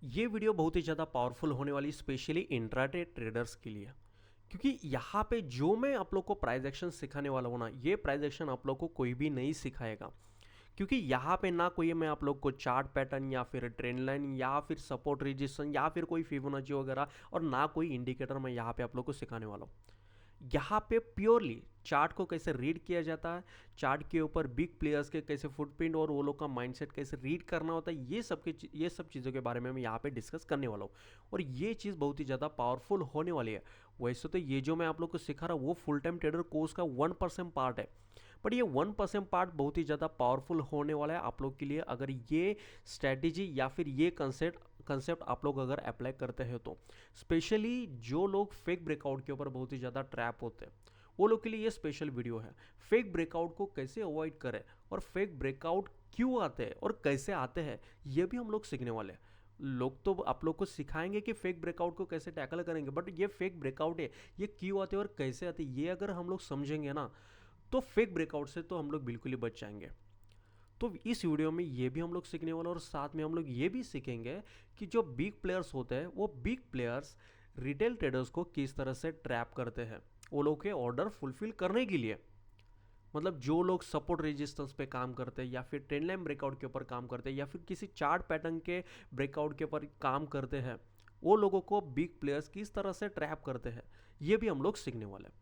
ये वीडियो बहुत ही ज़्यादा पावरफुल होने वाली स्पेशली इंट्राडे ट्रेडर्स के लिए। क्योंकि यहाँ पे जो मैं आप लोग को प्राइस एक्शन सिखाने वाला हूँ ना, ये प्राइस एक्शन आप लोग को कोई भी नहीं सिखाएगा। क्योंकि यहाँ पे ना कोई मैं आप लोग को चार्ट पैटर्न या फिर ट्रेंड लाइन या फिर सपोर्ट रेजिस्टेंस या फिर कोई फिबोनाची वगैरह और ना कोई इंडिकेटर मैं यहाँ पे आप लोग को सिखाने वाला हूँ। यहाँ पे प्योरली चार्ट को कैसे रीड किया जाता है, चार्ट के ऊपर बिग प्लेयर्स के कैसे फुटप्रिंट और वो लोग का माइंडसेट कैसे रीड करना होता है, ये सब चीज़ों के बारे में मैं यहाँ पे डिस्कस करने वाला हूँ। और ये चीज़ बहुत ही ज़्यादा पावरफुल होने वाली है। वैसे तो ये जो मैं आप लोग को सिखा रहा हूँ वो फुल टाइम ट्रेडर कोर्स का 1% पार्ट है, बट ये 1% पार्ट बहुत ही ज़्यादा पावरफुल होने वाला है आप लोग के लिए, अगर ये स्ट्रैटेजी या फिर ये कंसेप्ट आप लोग अगर अप्लाई करते हैं तो। स्पेशली जो लोग फेक ब्रेकआउट के ऊपर बहुत ही ज़्यादा ट्रैप होते हैं वो लोग के लिए ये स्पेशल वीडियो है। फेक ब्रेकआउट को कैसे अवॉइड करें और फेक ब्रेकआउट क्यों आते हैं और कैसे आते हैं ये भी हम लोग सीखने वाले हैं। लोग तो आप लोग को सिखाएंगे कि फेक ब्रेकआउट को कैसे टैकल करेंगे, बट ये फेक ब्रेकआउट है ये क्यों आते हैं और कैसे आते हैं ये अगर हम लोग समझेंगे ना, तो फेक ब्रेकआउट से तो हम लोग बिल्कुल ही बच जाएंगे। तो इस वीडियो में ये भी हम लोग सीखने वाले और साथ में हम लोग ये भी सीखेंगे कि जो बिग प्लेयर्स होते हैं वो बिग प्लेयर्स रिटेल ट्रेडर्स को किस तरह से ट्रैप करते हैं वो लोग के ऑर्डर फुलफिल करने के लिए। मतलब जो लोग सपोर्ट रेजिस्टेंस पे काम करते हैं या फिर ट्रेंड लाइन ब्रेकआउट के ऊपर काम करते हैं या फिर किसी चार्ट पैटर्न के ब्रेकआउट के ऊपर काम करते हैं, वो लोगों को बिग प्लेयर्स किस तरह से ट्रैप करते हैं ये भी हम लोग सीखने वाले हैं।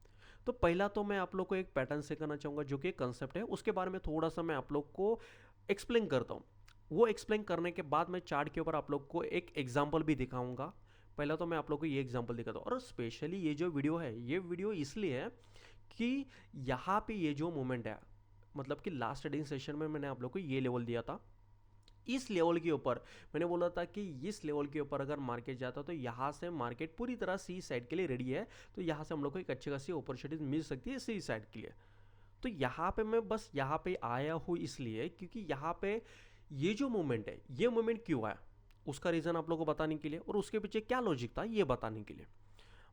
तो पहला तो मैं आप लोग को एक पैटर्न सिखाना चाहूँगा जो कि कंसेप्ट है, उसके बारे में थोड़ा सा मैं आप लोग को एक्सप्लेन करता हूँ। वो एक्सप्लेन करने के बाद मैं चार्ट के ऊपर आप लोग को एक एग्जाम्पल भी दिखाऊंगा। पहला तो मैं आप लोग को ये एग्जाम्पल दिखाता हूँ, और स्पेशली ये जो वीडियो है ये वीडियो इसलिए है कि यहाँ पे ये जो मोमेंट है, मतलब कि लास्ट ट्रेडिंग सेशन में मैंने आप लोग को ये लेवल दिया था, इस लेवल के ऊपर मैंने बोला था कि इस लेवल के ऊपर अगर मार्केट जाता तो यहाँ से मार्केट पूरी तरह सी साइड के लिए रेडी है, तो यहाँ से हम लोग को एक अच्छी खासी अपॉर्चुनिटी मिल सकती है सी साइड के लिए। तो यहाँ पे मैं बस यहाँ पे आया हूँ इसलिए क्योंकि यहाँ पे ये जो मूवमेंट है ये मूवमेंट क्यों आया उसका रीज़न आप लोग को बताने के लिए और उसके पीछे क्या लॉजिक था ये बताने के लिए।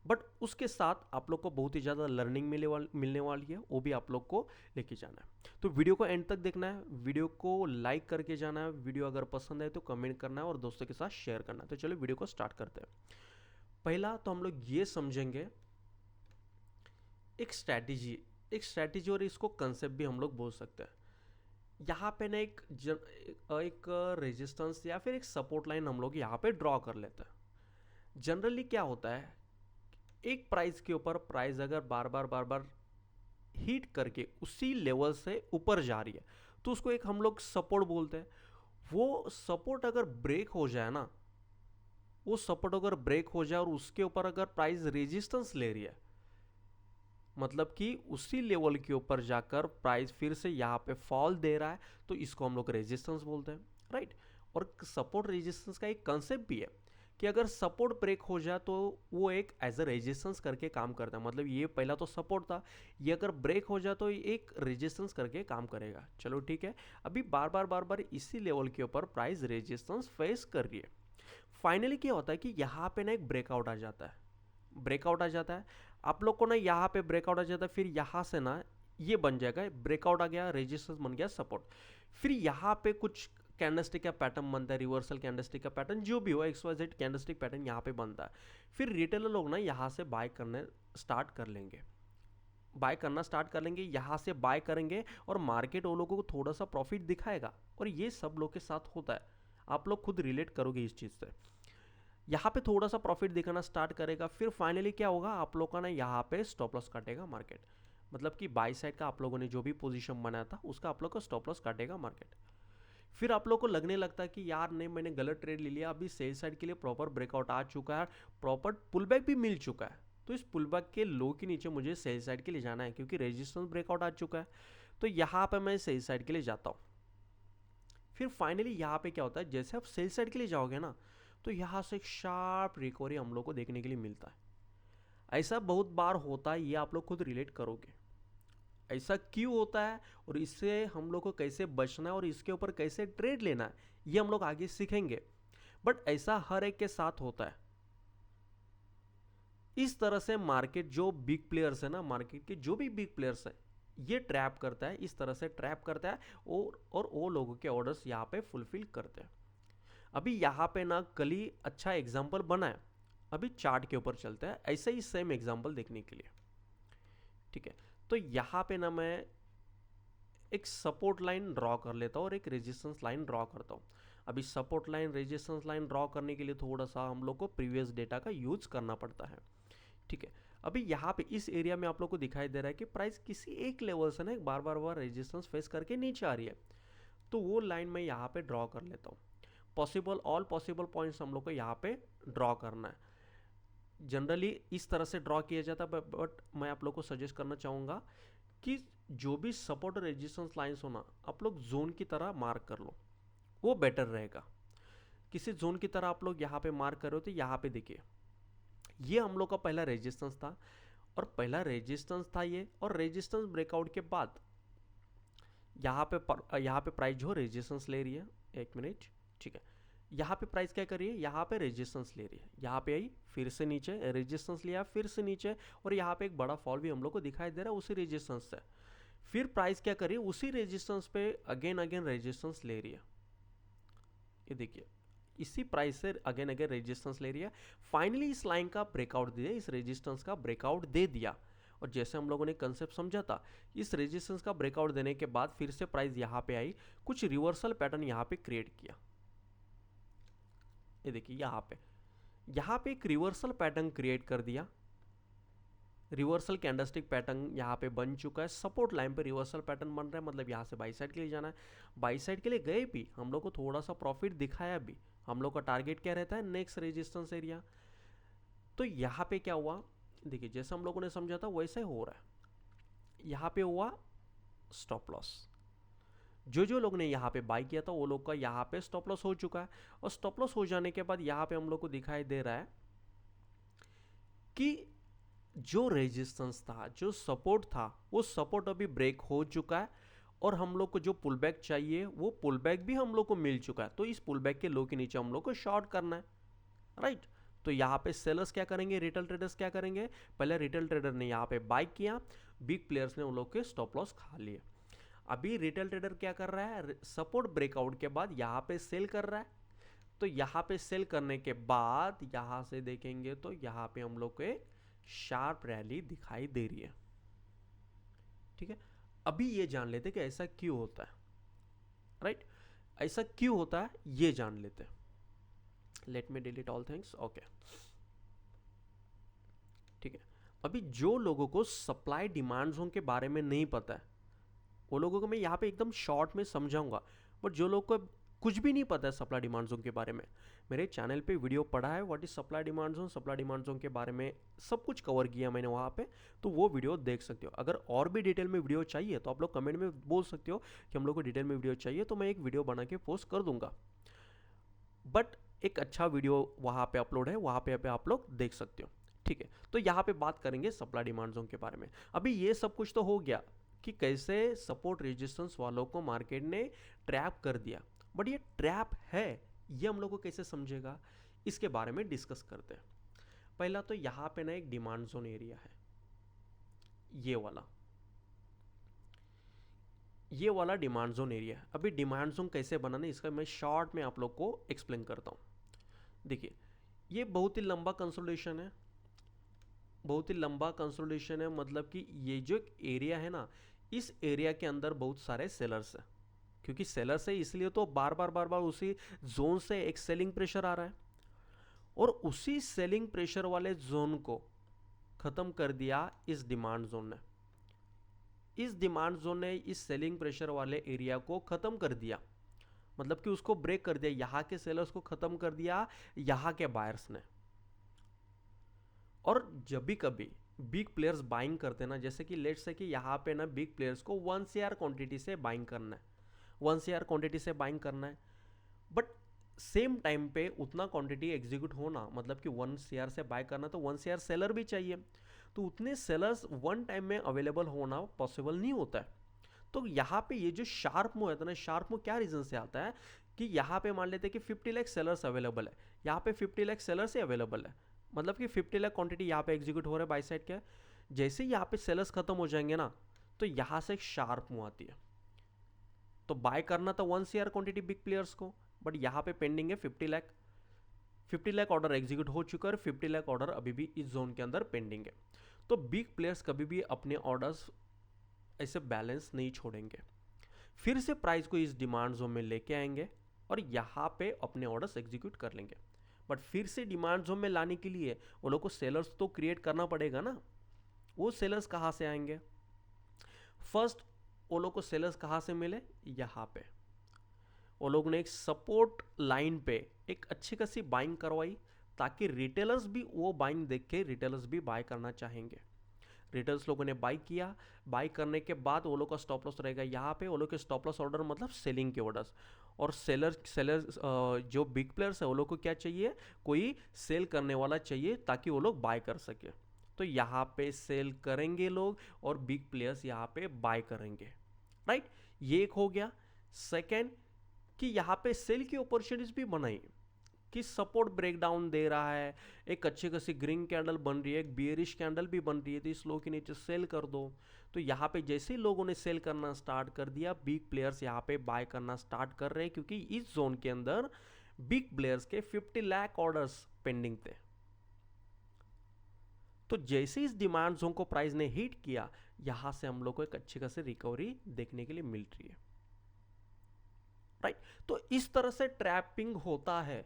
बट उसके साथ आप लोग को बहुत ही ज़्यादा लर्निंग मिलने वाली है, वो भी आप लोग को लेके जाना है। तो वीडियो को एंड तक देखना है, वीडियो को लाइक करके जाना है, वीडियो अगर पसंद है तो कमेंट करना है और दोस्तों के साथ शेयर करना है। तो चलो वीडियो को स्टार्ट करते हैं। पहला तो हम लोग ये समझेंगे एक स्ट्रैटेजी और इसको कंसेप्ट भी हम लोग बोल सकते हैं। यहाँ पे ना एक रेजिस्टेंस या फिर एक सपोर्ट लाइन हम लोग यहाँ पे ड्रॉ कर लेते हैं। जनरली क्या होता है, एक प्राइस के ऊपर प्राइस अगर बार बार हीट करके उसी लेवल से ऊपर जा रही है तो उसको एक हम लोग सपोर्ट बोलते हैं। वो सपोर्ट अगर ब्रेक हो जाए ना, वो सपोर्ट अगर ब्रेक हो जाए और उसके ऊपर अगर प्राइस रेजिस्टेंस ले रही है, मतलब कि उसी लेवल के ऊपर जाकर प्राइस फिर से यहाँ पे फॉल दे रहा है, तो इसको हम लोग रेजिस्टेंस बोलते हैं, राइट। और सपोर्ट रेजिस्टेंस का एक कंसेप्ट भी है कि अगर सपोर्ट ब्रेक हो जाए तो वो एक एज अ रेजिस्टेंस करके काम करता है। मतलब ये पहला तो सपोर्ट था, ये अगर ब्रेक हो जाए तो ये एक रेजिस्टेंस करके काम करेगा। चलो ठीक है, अभी बार बार इसी लेवल के ऊपर प्राइस रेजिस्टेंस फेस कर रही है। फाइनली क्या होता है कि यहाँ पे ना एक ब्रेकआउट आ जाता है, ब्रेकआउट आ जाता है आप लोग को ना, यहाँ पे ब्रेकआउट आ जाता है, फिर यहाँ से ना ये बन जाएगा, ब्रेकआउट आ गया, रेजिस्टेंस बन गया, सपोर्ट। फिर यहाँ पे कुछ कैंडलस्टिक का पैटर्न बनता है, रिवर्सल कैंडलस्टिक का पैटर्न जो भी हो, XYZ कैंडलस्टिक पैटर्न यहाँ पे बनता है। फिर रिटेलर लोग ना यहाँ से बाय करने स्टार्ट कर लेंगे, बाय करना स्टार्ट कर लेंगे, यहाँ से बाय करेंगे और मार्केट वो लोगों को थोड़ा सा प्रॉफिट दिखाएगा। और ये सब लोग के साथ होता है, आप लोग खुद रिलेट करोगे इस चीज़ से। यहाँ पे थोड़ा सा प्रॉफिट दिखाना स्टार्ट करेगा, फिर फाइनली क्या होगा, आप लोग का ना यहाँ पे स्टॉप लॉस काटेगा मार्केट। मतलब कि बाई साइड का आप लोगों ने जो भी पोजीशन बनाया था उसका आप लोग का स्टॉप लॉस काटेगा मार्केट। फिर आप लोग को लगने लगता है कि यार नहीं मैंने गलत ट्रेड ले लिया, अभी सेल साइड के लिए प्रॉपर ब्रेकआउट आ चुका है, प्रॉपर पुलबैक भी मिल चुका है, तो इस पुलबैक के लो के नीचे मुझे सेल साइड के लिए जाना है क्योंकि रेजिस्टेंस ब्रेकआउट आ चुका है। तो यहाँ पर मैं सेल साइड के लिए जाता हूँ। फिर फाइनली यहाँ पे क्या होता है, जैसे आप सेल साइड के लिए जाओगे ना, तो यहाँ से एक शार्प रिकवरी हम लोग को देखने के लिए मिलता है। ऐसा बहुत बार होता है, ये आप लोग खुद रिलेट करोगे ऐसा क्यों होता है और इससे हम लोग को कैसे बचना है और इसके ऊपर कैसे ट्रेड लेना है ये हम लोग आगे सीखेंगे। बट ऐसा हर एक के साथ होता है। इस तरह से मार्केट जो बिग प्लेयर्स है ना, मार्केट के जो भी बिग प्लेयर्स है, ये ट्रैप करता है, इस तरह से ट्रैप करता है और वो लोगों के ऑर्डर्स यहाँ पे फुलफिल करते हैं। अभी यहाँ पे ना कल ही अच्छा एग्जाम्पल बना है, अभी चार्ट के ऊपर चलते हैं ऐसे ही सेम एग्जाम्पल देखने के लिए। ठीक है, तो यहाँ पे ना मैं एक सपोर्ट लाइन ड्रॉ कर लेता हूँ और एक रेजिस्टेंस लाइन ड्रॉ करता हूँ। अभी support line resistance line draw करने के लिए थोड़ा सा हम लोग को प्रीवियस डेटा का यूज करना पड़ता है। ठीक है, अभी यहाँ पे इस एरिया में आप लोग को दिखाई दे रहा है कि प्राइस किसी एक लेवल से ना बार बार रेजिस्टेंस फेस करके नीचे आ रही है, तो वो लाइन मैं यहाँ पे ड्रॉ कर लेता हूँ। पॉसिबल ऑल पॉसिबल पॉइंट्स हम लोग को यहाँ पे ड्रॉ करना है। जनरली इस तरह से ड्रॉ किया जाता है, बट मैं आप लोग को सजेस्ट करना चाहूँगा कि जो भी सपोर्ट और रेजिस्टेंस लाइंस होना आप लोग जोन की तरह मार्क कर लो, वो बेटर रहेगा। किसी जोन की तरह आप लोग यहाँ पे मार्क करो तो यहाँ पे देखिए ये हम लोग का पहला रेजिस्टेंस था, और पहला रेजिस्टेंस था ये, और रेजिस्टेंस ब्रेकआउट के बाद यहाँ पे प्राइस जो रेजिस्टेंस ले रही है, एक मिनट, ठीक है, यहाँ पे प्राइस क्या कर रही है, यहाँ पे रेजिस्टेंस ले रही है, यहाँ पे आई फिर से नीचे रेजिस्टेंस लिया, फिर से नीचे, और यहाँ पे एक बड़ा फॉल भी हम लोग को दिखाई दे रहा है उसी रेजिस्टेंस से। फिर प्राइस क्या कर रही है, उसी रेजिस्टेंस पे अगेन अगेन रेजिस्टेंस ले रही है, ये देखिए इसी प्राइस से अगेन अगेन रेजिस्टेंस ले रही है। फाइनली इस लाइन का ब्रेकआउट दिया, इस रेजिस्टेंस का ब्रेकआउट दे दिया, और जैसे हम लोगों ने कंसेप्ट समझा था, इस रेजिस्टेंस का ब्रेकआउट देने के बाद फिर से प्राइस यहाँ पे आई, कुछ रिवर्सल पैटर्न यहाँ पे क्रिएट किया, ये देखिए यहाँ पे एक रिवर्सल पैटर्न क्रिएट कर दिया। रिवर्सल कैंडलस्टिक पैटर्न यहाँ पे बन चुका है, सपोर्ट लाइन पे रिवर्सल पैटर्न बन रहा है, मतलब यहाँ से बाई साइड के लिए जाना है। बाई साइड के लिए गए भी, हम लोग को थोड़ा सा प्रॉफिट दिखाया भी। हम लोग का टारगेट क्या रहता है, नेक्स्ट रेजिस्टेंस एरिया। तो यहाँ पे क्या हुआ, देखिए जैसे हम लोगों ने समझा था वैसे हो रहा है। यहाँ पे हुआ स्टॉप लॉस, जो लोग ने यहाँ पे बाई किया था वो लोग का यहाँ पे स्टॉप लॉस हो चुका है, और स्टॉप लॉस हो जाने के बाद यहाँ पे हम लोग को दिखाई दे रहा है कि जो रेजिस्टेंस था, जो सपोर्ट था, वो सपोर्ट अभी ब्रेक हो चुका है, और हम लोग को जो पुल बैक चाहिए वो पुल बैक भी हम लोग को मिल चुका है। तो इस पुल बैक के लो के नीचे हम लोग को शॉर्ट करना है, राइट। तो यहाँ पे सेलर्स क्या करेंगे, रिटेल ट्रेडर्स क्या करेंगे, पहले रिटेल ट्रेडर ने यहाँ पे बाई किया, बिग प्लेयर्स ने उन लोग के स्टॉप लॉस खा लिए। अभी रिटेल ट्रेडर क्या कर रहा है, सपोर्ट ब्रेकआउट के बाद यहाँ पे सेल कर रहा है। तो यहाँ पे सेल करने के बाद यहाँ से देखेंगे तो यहाँ पे हम लोग को एक शार्प रैली दिखाई दे रही है। ठीक है, अभी ये जान लेते कि ऐसा क्यों होता है, राइट, ऐसा क्यों होता है ये जान लेते हैं। Let me delete all things, okay. ठीक है, अभी जो लोगों को सप्लाई डिमांड जोन के बारे में नहीं पता है वो लोगों को मैं यहाँ पे एकदम शॉर्ट में समझाऊंगा, बट जो लोग को कुछ भी नहीं पता है सप्लाई डिमांड जोन के बारे में, मेरे चैनल पे वीडियो पढ़ा है what is supply demand zone के बारे में सब कुछ कवर किया मैंने वहाँ पे, तो वो वीडियो देख सकते हो। अगर और भी डिटेल में वीडियो चाहिए तो आप लोग कमेंट में बोल सकते हो कि हम लोग को डिटेल में वीडियो चाहिए, तो मैं एक वीडियो बना के पोस्ट कर दूंगा। बट एक अच्छा वीडियो वहाँ पे अपलोड है, वहाँ पे आप लोग देख सकते हो। ठीक है, तो यहाँ पे बात करेंगे सप्लाई डिमांड जोन के बारे में। अभी ये सब कुछ तो हो गया कि कैसे सपोर्ट रेजिस्टेंस वालों को मार्केट ने ट्रैप कर दिया, बट ये ट्रैप है ये हम लोग को कैसे समझेगा, इसके बारे में डिस्कस करते हैं। पहला तो यहाँ पे ना एक डिमांड जोन एरिया है, ये वाला डिमांड जोन एरिया है। अभी डिमांड जोन कैसे बनाना इसका मैं शॉर्ट में आप लोग को एक्सप्लेन करता हूँ। देखिए ये बहुत ही लंबा कंसोलिडेशन है, मतलब कि ये जो एरिया है ना, इस एरिया के अंदर बहुत सारे सेलर्स हैं, क्योंकि सेलर्स है इसलिए तो बार बार उसी जोन से एक सेलिंग प्रेशर आ रहा है, और उसी सेलिंग प्रेशर वाले जोन को खत्म कर दिया इस डिमांड जोन ने। इस सेलिंग प्रेशर वाले एरिया को खत्म कर दिया, मतलब कि उसको ब्रेक कर दिया, यहाँ के सेलर्स को खत्म कर दिया यहाँ के बायर्स ने। और जब भी कभी बिग प्लेयर्स बाइंग करते ना, जैसे कि लेट्स से कि यहाँ पे ना बिग प्लेयर्स को 1 CR क्वांटिटी से बाइंग करना है, 1 CR क्वांटिटी से बाइंग करना है, बट सेम टाइम पे उतना क्वांटिटी एग्जीक्यूट होना, मतलब कि 1 CR से बाय करना, तो 1 CR सेलर भी चाहिए, तो उतने सेलर्स वन टाइम में अवेलेबल होना पॉसिबल नहीं होता है। तो यहाँ पे ये जो शार्प मूव है ना, शार्प मूव क्या रीजन से आता है कि यहाँ पे मान लेते हैं कि 50 लाख सेलर्स अवेलेबल है, यहाँ पे 50 लाख सेलर्स ही अवेलेबल है, मतलब कि 50 लाख क्वांटिटी यहाँ पे एग्जीक्यूट हो रहा है बाई साइड के। जैसे ही यहाँ पे सेलर्स खत्म हो जाएंगे ना, तो यहाँ से एक शार्प मूव आती है। तो बाय करना था 1 CR क्वांटिटी बिग प्लेयर्स को, बट यहाँ पे पेंडिंग है 50 लाख ऑर्डर एग्जीक्यूट हो चुका है और 50 लाख ऑर्डर अभी भी इस जोन के अंदर पेंडिंग है। तो बिग प्लेयर्स कभी भी अपने ऑर्डर्स ऐसे बैलेंस नहीं छोड़ेंगे, फिर से प्राइस को इस डिमांड जोन में लेके आएंगे और यहाँ पे अपने ऑर्डर्स एग्जीक्यूट कर लेंगे। बट फिर से डिमांड जोन में लाने के लिए वो लोग को सेलर्स तो क्रिएट करना पड़ेगा ना। वो सेलर्स कहाँ से आएंगे? फर्स्ट वो लोग को सेलर्स कहाँ से मिले? यहाँ पे वो लोग ने एक सपोर्ट लाइन पे एक अच्छी खासी बाइंग करवाई, ताकि रिटेलर्स भी वो बाइंग देख के रिटेलर्स भी बाय करना चाहेंगे। रिटेलर्स लोगों ने बाई किया, बाई करने के बाद वो लोग का स्टॉप लॉस रहेगा यहाँ पे। वो लोग के स्टॉप लॉस ऑर्डर मतलब सेलिंग के ऑर्डर्स। और सेलर्स जो बिग प्लेयर्स है वो लोग को क्या चाहिए? कोई सेल करने वाला चाहिए ताकि वो लोग बाय कर सके। तो यहाँ पे सेल करेंगे लोग और बिग प्लेयर्स यहाँ पे बाय करेंगे, राइट। ये एक हो गया। सेकेंड कि यहाँ पे सेल की अपॉर्चुनिटीज भी बनाई कि सपोर्ट ब्रेकडाउन दे रहा है, एक अच्छी खासी ग्रीन कैंडल बन रही है, एक बियरिश कैंडल भी बन रही है, तो इस लो के नीचे सेल कर दो। तो यहाँ पे जैसे ही लोगों ने सेल करना स्टार्ट कर दिया, बिग प्लेयर्स यहाँ पे बाय करना स्टार्ट कर रहे हैं, क्योंकि इस जोन के अंदर बिग प्लेयर्स के 50 लाख ऑर्डर्स पेंडिंग थे। तो जैसे इस डिमांड जोन को प्राइस ने हिट किया, यहां से हम लोग को एक अच्छी खासी रिकवरी देखने के लिए मिल रही है, राइट। तो इस तरह से ट्रैपिंग होता है।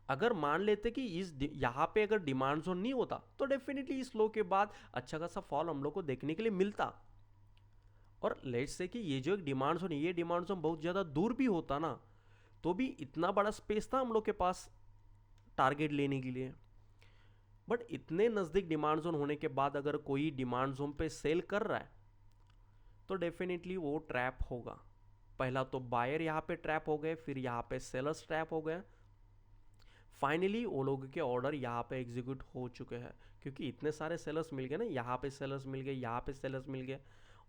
अगर मान लेते कि इस यहाँ पे अगर डिमांड जोन नहीं होता तो डेफिनेटली इस लो के बाद अच्छा खासा फॉल हम लोग को देखने के लिए मिलता। और लेट्स से कि ये जो एक डिमांड जोन, ये डिमांड जोन बहुत ज़्यादा दूर भी होता ना, तो भी इतना बड़ा स्पेस था हम लोग के पास टारगेट लेने के लिए। बट इतने नज़दीक डिमांड जोन होने के बाद अगर कोई डिमांड जोन पे सेल कर रहा है तो डेफिनेटली वो ट्रैप होगा। पहला तो बायर यहाँ पे ट्रैप हो गए, फिर यहाँ पे सेलर्स ट्रैप हो गए, फाइनली वो लोगों के ऑर्डर यहाँ पे एग्जीक्यूट हो चुके हैं, क्योंकि इतने सारे सेलर्स मिल गए ना। यहाँ पे सेलर्स मिल गए, यहाँ पे सेलर्स मिल गए,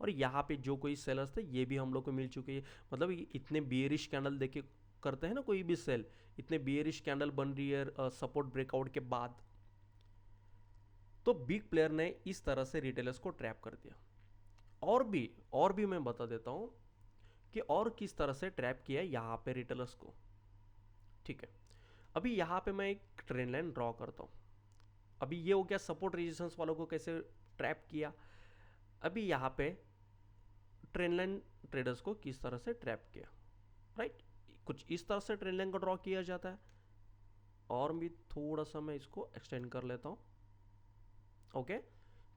और यहाँ पे जो कोई सेलर्स थे ये भी हम लोग को मिल चुके हैं। मतलब इतने बियरिश कैंडल देखे करते हैं ना कोई भी सेल, इतने बियरिश कैंडल बन रही है सपोर्ट ब्रेकआउट के बाद। तो बिग प्लेयर ने इस तरह से रिटेलर्स को ट्रैप कर दिया। और भी मैं बता देता हूँ कि और किस तरह से ट्रैप किया है यहाँ पे रिटेलर्स को, ठीक है। अभी यहाँ पे मैं एक ट्रेंड लाइन ड्रॉ करता हूँ। अभी ये हो गया सपोर्ट रेजिस्टेंस वालों को कैसे ट्रैप किया। अभी यहाँ पे ट्रेंड लाइन ट्रेडर्स को किस तरह से ट्रैप किया, राइट। कुछ इस तरह से ट्रेंड लाइन को ड्रॉ किया जाता है। और भी थोड़ा सा मैं इसको एक्सटेंड कर लेता हूँ, ओके,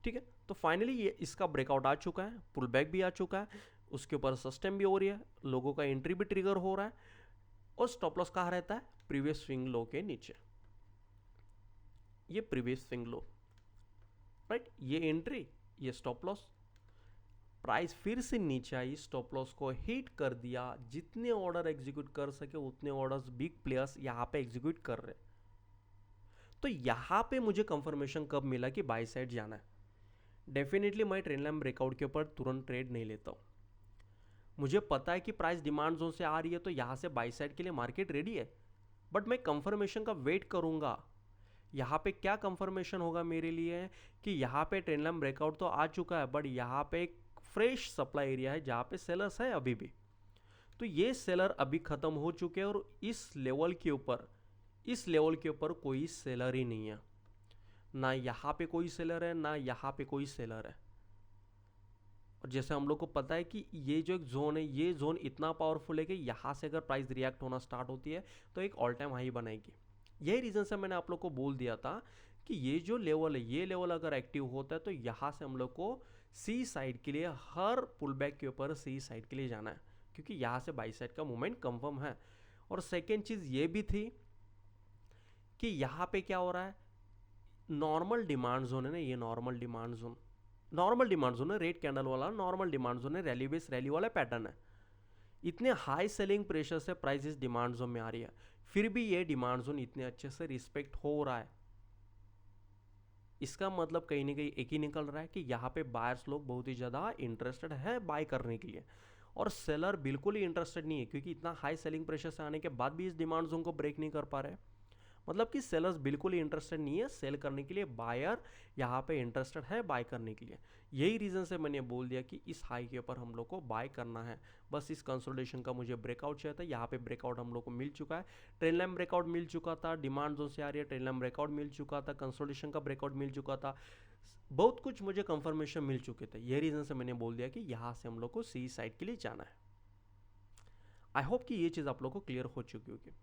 ठीक है। तो फाइनली ये इसका ब्रेकआउट आ चुका है, पुल बैक भी आ चुका है, उसके ऊपर सस्टेन भी हो रही है, लोगों का एंट्री भी ट्रिगर हो रहा है, और स्टॉप लॉस कहाँ रहता है? प्रीवियस स्विंग लो के नीचे। ये प्रीवियस स्विंग लो, राइट, ये एंट्री, ये स्टॉप लॉस। प्राइस फिर से नीचे आई, स्टॉप लॉस को हिट कर दिया। जितने ऑर्डर एग्जीक्यूट कर सके उतने ऑर्डर्स बिग प्लेयर्स यहाँ पे एग्जीक्यूट कर रहे। तो यहाँ पे मुझे कंफर्मेशन कब मिला कि बाय साइड जाना है? डेफिनेटली मैं ट्रेंड लाइन ब्रेकआउट के ऊपर तुरंत ट्रेड नहीं लेता हूँ। मुझे पता है कि प्राइस डिमांड जोन से आ रही है तो यहाँ से बाय साइड के लिए मार्केट रेडी है, बट मैं कंफर्मेशन का वेट करूँगा। यहाँ पे क्या कंफर्मेशन होगा मेरे लिए कि यहाँ पे ट्रेंड लाइन ब्रेकआउट तो आ चुका है, बट यहाँ पे एक फ्रेश सप्लाई एरिया है जहाँ पे सेलर्स है अभी भी। तो ये सेलर अभी ख़त्म हो चुके हैं और इस लेवल के ऊपर कोई सेलर ही नहीं है। ना यहाँ पे कोई सेलर है, ना यहाँ पे कोई सेलर है। और जैसे हम लोग को पता है कि ये जो एक जोन है, ये जोन इतना पावरफुल है कि यहाँ से अगर प्राइस रिएक्ट होना स्टार्ट होती है तो एक ऑल टाइम हाई बनाएगी। यही रीज़न से मैंने आप लोग को बोल दिया था कि ये जो लेवल है, ये लेवल अगर एक्टिव होता है तो यहाँ से हम लोग को सी साइड के लिए, हर पुल बैक के ऊपर सी साइड के लिए जाना है, क्योंकि यहाँ से बाई साइड का मूवमेंट कंफर्म है। और सेकेंड चीज़ ये भी थी कि यहाँ पे क्या हो रहा है, नॉर्मल डिमांड जोन है ना, ये नॉर्मल डिमांड जोन है, रेड कैंडल वाला नॉर्मल डिमांड जोन है, रैली बेस रैली वाला पैटर्न है। इतने हाई सेलिंग प्रेशर से प्राइस इस डिमांड जोन में आ रही है, फिर भी ये डिमांड जोन इतने अच्छे से रिस्पेक्ट हो रहा है। इसका मतलब कहीं ना कहीं एक ही निकल रहा है कि यहाँ पे बायर्स लोग बहुत ही ज़्यादा इंटरेस्टेड है बाय करने के लिए, और सेलर बिल्कुल ही इंटरेस्टेड नहीं है, क्योंकि इतना हाई सेलिंग प्रेशर से आने के बाद भी इस डिमांड जोन को ब्रेक नहीं कर पा रहे। मतलब कि सेलर्स बिल्कुल ही इंटरेस्टेड नहीं है सेल करने के लिए, बायर यहाँ पे इंटरेस्टेड है बाय करने के लिए। यही रीज़न से मैंने बोल दिया कि इस हाई के ऊपर हम लोग को बाय करना है। बस इस कंसोलिडेशन का मुझे ब्रेकआउट चाहिए था, यहाँ पे ब्रेकआउट हम लोग को मिल चुका है, ट्रेंड लाइन ब्रेकआउट मिल चुका था, डिमांड जोन से आ रही है, ट्रेंड लाइन ब्रेकआउट मिल चुका था, कंसोलिडेशन का ब्रेकआउट मिल चुका था, बहुत कुछ मुझे कंफर्मेशन मिल चुके थे। ये रीज़न से मैंने बोल दिया कि यहाँ से हम लोग को सी साइड के लिए जाना है। आई होप कि ये चीज़ आप लोग को क्लियर हो चुकी होगी।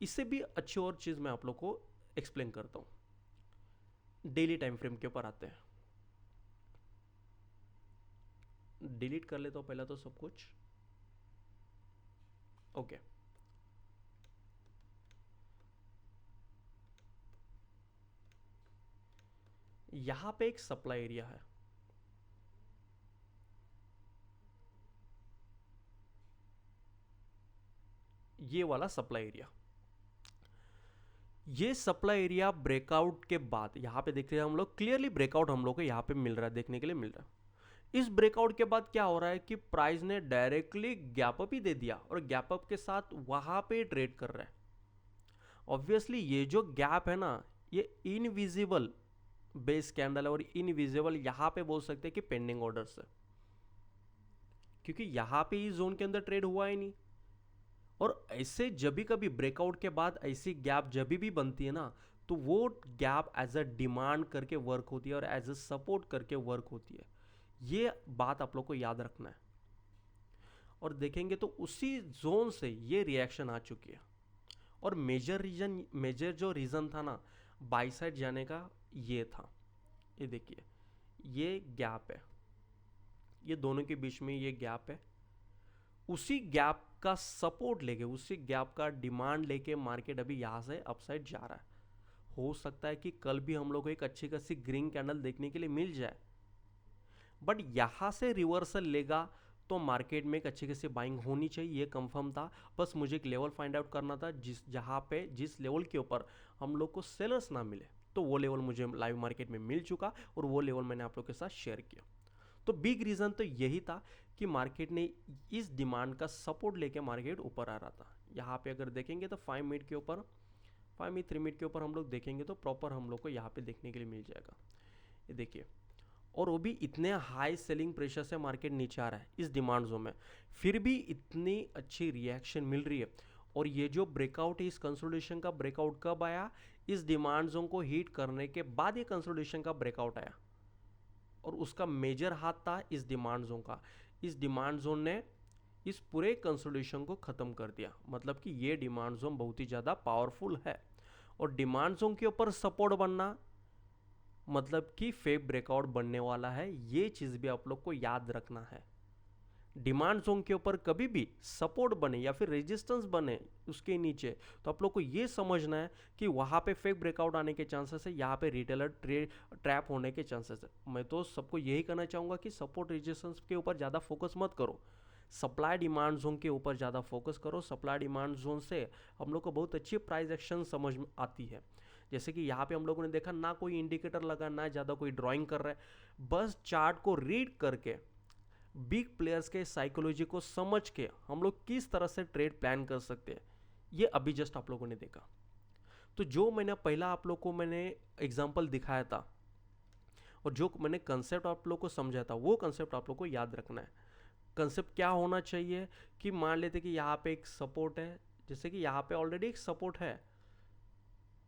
इससे भी अच्छी और चीज़ मैं आप लोग को एक्सप्लेन करता हूँ। डेली टाइम फ्रेम के ऊपर आते हैं। डिलीट कर लेता हूँ पहले तो सब कुछ। ओके, यहाँ पे एक सप्लाई एरिया है, ये वाला सप्लाई एरिया। ये सप्लाई एरिया ब्रेकआउट के बाद यहाँ पे देखते हैं हम लोग क्लियरली ब्रेकआउट हम लोग को यहाँ पे मिल रहा है, देखने के लिए मिल रहा है। इस ब्रेकआउट के बाद क्या हो रहा है कि प्राइस ने डायरेक्टली गैप अप ही दे दिया और गैप अप के साथ वहां पे ट्रेड कर रहा है। ऑब्वियसली ये जो गैप है ना, ये इनविजिबल बेस कैंडल है और इनविजिबल यहाँ पे बोल सकते हैं कि पेंडिंग ऑर्डर्स है, क्योंकि यहाँ पे इस जोन के अंदर ट्रेड हुआ ही नहीं। और ऐसे जब भी कभी ब्रेकआउट के बाद ऐसी गैप जब भी बनती है ना, तो वो गैप एज अ डिमांड करके वर्क होती है और एज अ सपोर्ट करके वर्क होती है। ये बात आप लोग को याद रखना है। और देखेंगे तो उसी जोन से ये रिएक्शन आ चुकी है। और मेजर जो रीज़न था ना बाई साइड जाने का, ये था। ये देखिए, ये गैप है, ये दोनों के बीच में ये गैप है। उसी गैप का सपोर्ट लेके, उसी गैप का डिमांड लेके मार्केट अभी यहाँ से अपसाइड जा रहा है। हो सकता है कि कल भी हम लोग को एक अच्छी खासी ग्रीन कैंडल देखने के लिए मिल जाए, बट यहाँ से रिवर्सल लेगा तो मार्केट में एक अच्छी खासी बाइंग होनी चाहिए, ये कंफर्म था। बस मुझे एक लेवल फाइंड आउट करना था जहाँ पे जिस लेवल के ऊपर हम लोग को सेलर्स ना मिले, तो वो लेवल मुझे लाइव मार्केट में मिल चुका और वो लेवल मैंने आप लोग के साथ शेयर किया। तो बिग रीज़न तो यही था कि मार्केट ने इस डिमांड का सपोर्ट लेके मार्केट ऊपर आ रहा था। यहाँ पे अगर देखेंगे तो 5 मिनट के ऊपर, 5 मिनट 3 मिनट के ऊपर हम लोग देखेंगे तो प्रॉपर हम लोग को यहाँ पे देखने के लिए मिल जाएगा। ये देखिए, और वो भी इतने हाई सेलिंग प्रेशर से मार्केट नीचे आ रहा है इस डिमांड जोन में, फिर भी इतनी अच्छी रिएक्शन मिल रही है। और ये जो ब्रेकआउट है, इस कंसोलिडेशन का ब्रेकआउट कब आया? इस डिमांड जोन को हीट करने के बाद ये कंसोलिडेशन का ब्रेकआउट आया और उसका मेजर हाथ था इस डिमांड जोन का। इस डिमांड जोन ने इस पूरे कंसोलिडेशन को ख़त्म कर दिया, मतलब कि ये डिमांड जोन बहुत ही ज़्यादा पावरफुल है। और डिमांड जोन के ऊपर सपोर्ट बनना मतलब कि फेक ब्रेकआउट बनने वाला है, ये चीज़ भी आप लोग को याद रखना है। डिमांड जोन के ऊपर कभी भी सपोर्ट बने या फिर रेजिस्टेंस बने उसके नीचे, तो आप लोग को ये समझना है कि वहाँ पे फेक ब्रेकआउट आने के चांसेस है, यहाँ पे रिटेलर ट्रैप होने के चांसेस है। मैं तो सबको यही कहना चाहूँगा कि सपोर्ट रेजिस्टेंस के ऊपर ज़्यादा फोकस मत करो, सप्लाई डिमांड जोन के ऊपर ज़्यादा फोकस करो। सप्लाई डिमांड जोन से हम लोग को बहुत अच्छी प्राइस एक्शन समझ में आती है। जैसे कि यहाँ पे हम लोगों ने देखा ना कोई इंडिकेटर लगा, ना ज़्यादा कोई ड्राइंग कर रहा है, बस चार्ट को रीड करके बिग प्लेयर्स के साइकोलॉजी को समझ के हम लोग किस तरह से ट्रेड प्लान कर सकते हैं, ये अभी जस्ट आप लोगों ने देखा। तो जो मैंने पहला आप लोग को मैंने एग्जांपल दिखाया था और जो मैंने कंसेप्ट आप लोग को समझाया था, वो कंसेप्ट आप लोग को याद रखना है। कंसेप्ट क्या होना चाहिए कि मान लेते कि यहाँ पे एक सपोर्ट है, जैसे कि यहाँ पे ऑलरेडी एक सपोर्ट है,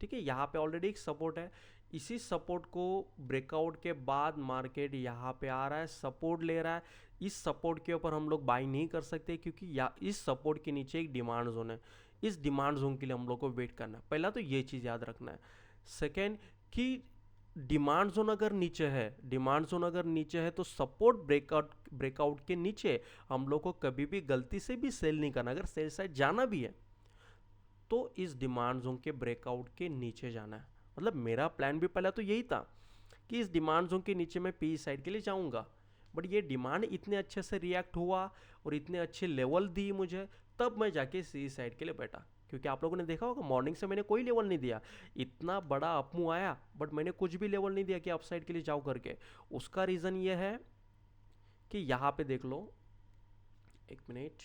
ठीक है, यहाँ पे ऑलरेडी एक सपोर्ट है। इसी सपोर्ट को ब्रेकआउट के बाद मार्केट यहाँ पे आ रहा है, सपोर्ट ले रहा है। इस सपोर्ट के ऊपर हम लोग बाई नहीं कर सकते, क्योंकि इस सपोर्ट के नीचे एक डिमांड जोन है। इस डिमांड जोन के लिए हम लोग को वेट करना है, पहला तो ये चीज़ याद रखना है। सेकेंड कि डिमांड जोन अगर नीचे है, डिमांड जोन अगर नीचे है तो सपोर्ट ब्रेकआउट के नीचे हम लोग को कभी भी गलती से भी सेल नहीं करना। अगर सेल साइड जाना भी है तो इस डिमांड जोन के ब्रेकआउट के नीचे जाना है। मतलब मेरा प्लान भी पहला तो यही था कि इस डिमांड जोन के नीचे मैं पी साइड के लिए जाऊंगा, बट ये डिमांड इतने अच्छे से रिएक्ट हुआ और इतने अच्छे लेवल दी मुझे, तब मैं जाके सी साइड के लिए बैठा। क्योंकि आप लोगों ने देखा होगा मॉर्निंग से मैंने कोई लेवल नहीं दिया, इतना बड़ा अपमूव आया बट मैंने कुछ भी लेवल नहीं दिया कि अप साइड के लिए जाओ करके। उसका रीज़न ये है कि यहाँ पे देख लो, एक मिनट,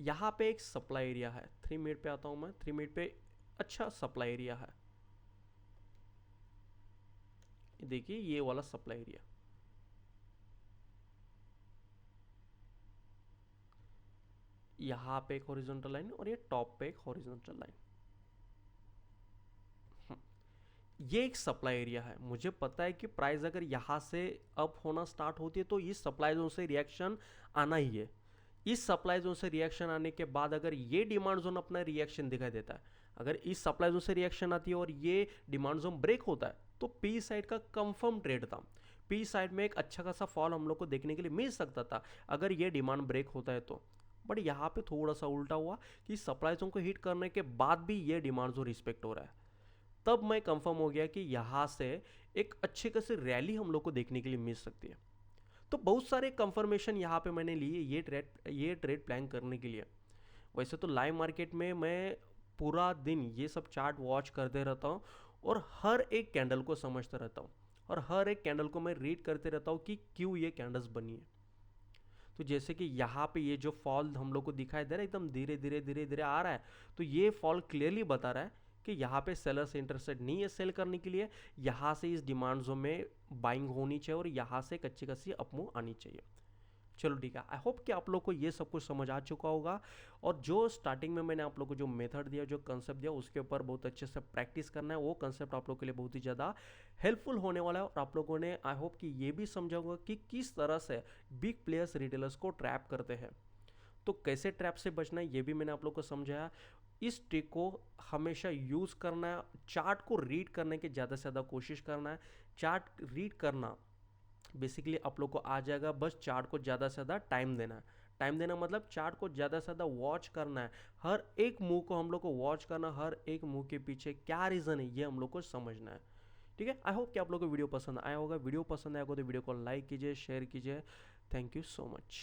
यहाँ पे एक सप्लाई एरिया है। 3 मिनट पे आता हूँ मैं, 3 मिनट पे अच्छा सप्लाई एरिया है। देखिए ये वाला सप्लाई एरिया, यहाँ पे एक हॉरिजॉन्टल लाइन और ये टॉप पे एक हॉरिजॉन्टल लाइन, ये एक सप्लाई एरिया है। मुझे पता है कि प्राइस अगर यहाँ से अप होना स्टार्ट होती है तो इस सप्लाई जोन से रिएक्शन आना ही है। इस सप्लाई जोन से रिएक्शन आने के बाद अगर ये डिमांड जोन अपना रिएक्शन दिखाई देता है, अगर इस सप्लाई जोन से रिएक्शन आती है और ये डिमांड जोन ब्रेक होता है, तो पी साइड का कंफर्म ट्रेड था। पी साइड में एक अच्छा खासा फॉल हम लोग को देखने के लिए मिल सकता था अगर ये डिमांड ब्रेक होता है तो। बट यहाँ पे थोड़ा सा उल्टा हुआ कि सप्लाई जोन को हिट करने के बाद भी ये डिमांड जोन रिस्पेक्ट हो रहा है। तब मैं कंफर्म हो गया कि यहाँ से एक अच्छे खासी रैली हम लोग को देखने के लिए मिल सकती है। तो बहुत सारे कंफर्मेशन यहाँ पे मैंने लिए ये ट्रेड प्लान करने के लिए। वैसे तो लाइव मार्केट में मैं पूरा दिन ये सब चार्ट वॉच करते रहता हूँ और हर एक कैंडल को समझता रहता हूँ और हर एक कैंडल को मैं रीड करते रहता हूँ कि क्यों ये कैंडल्स बनी है। तो जैसे कि यहाँ पे ये जो फॉल हम लोग को दिखाई दे रहा है एकदम धीरे धीरे धीरे धीरे आ रहा है, तो ये फॉल क्लियरली बता रहा है कि यहाँ पे सेलर्स इंटरेस्टेड नहीं है सेल करने के लिए। यहाँ से इस डिमांड जोन में बाइंग होनी चाहिए और यहाँ से कच्ची कच्ची अपमूव आनी चाहिए। चलो ठीक है, आई होप कि आप लोग को ये सब कुछ समझ आ चुका होगा। और जो स्टार्टिंग में मैंने आप लोग को जो मेथड दिया, जो कंसेप्ट दिया, उसके ऊपर बहुत अच्छे से प्रैक्टिस करना है। वो कंसेप्ट आप लोग के लिए बहुत ही ज़्यादा हेल्पफुल होने वाला है और आप लोगों ने आई होप कि ये भी समझा होगा कि किस तरह से बिग प्लेयर्स रिटेलर्स को ट्रैप करते हैं। तो कैसे ट्रैप से बचना है ये भी मैंने आप लोग को समझाया। इस ट्रिक को हमेशा यूज़ करना है, चार्ट को रीड करने की ज़्यादा से ज़्यादा कोशिश करना है। चार्ट रीड करना बेसिकली आप लोग को आ जाएगा, बस चार्ट को ज़्यादा से ज़्यादा टाइम देना है। टाइम देना मतलब चार्ट को ज़्यादा से ज़्यादा वॉच करना है, हर एक मूव को हम लोग को वॉच करना, हर एक मूव के पीछे क्या रीज़न है ये हम लोग को समझना है। ठीक है, आई होप कि आप लोग को वीडियो पसंद आया होगा। वीडियो पसंद आया होगा तो वीडियो को लाइक कीजिए, शेयर कीजिए। Thank you so much.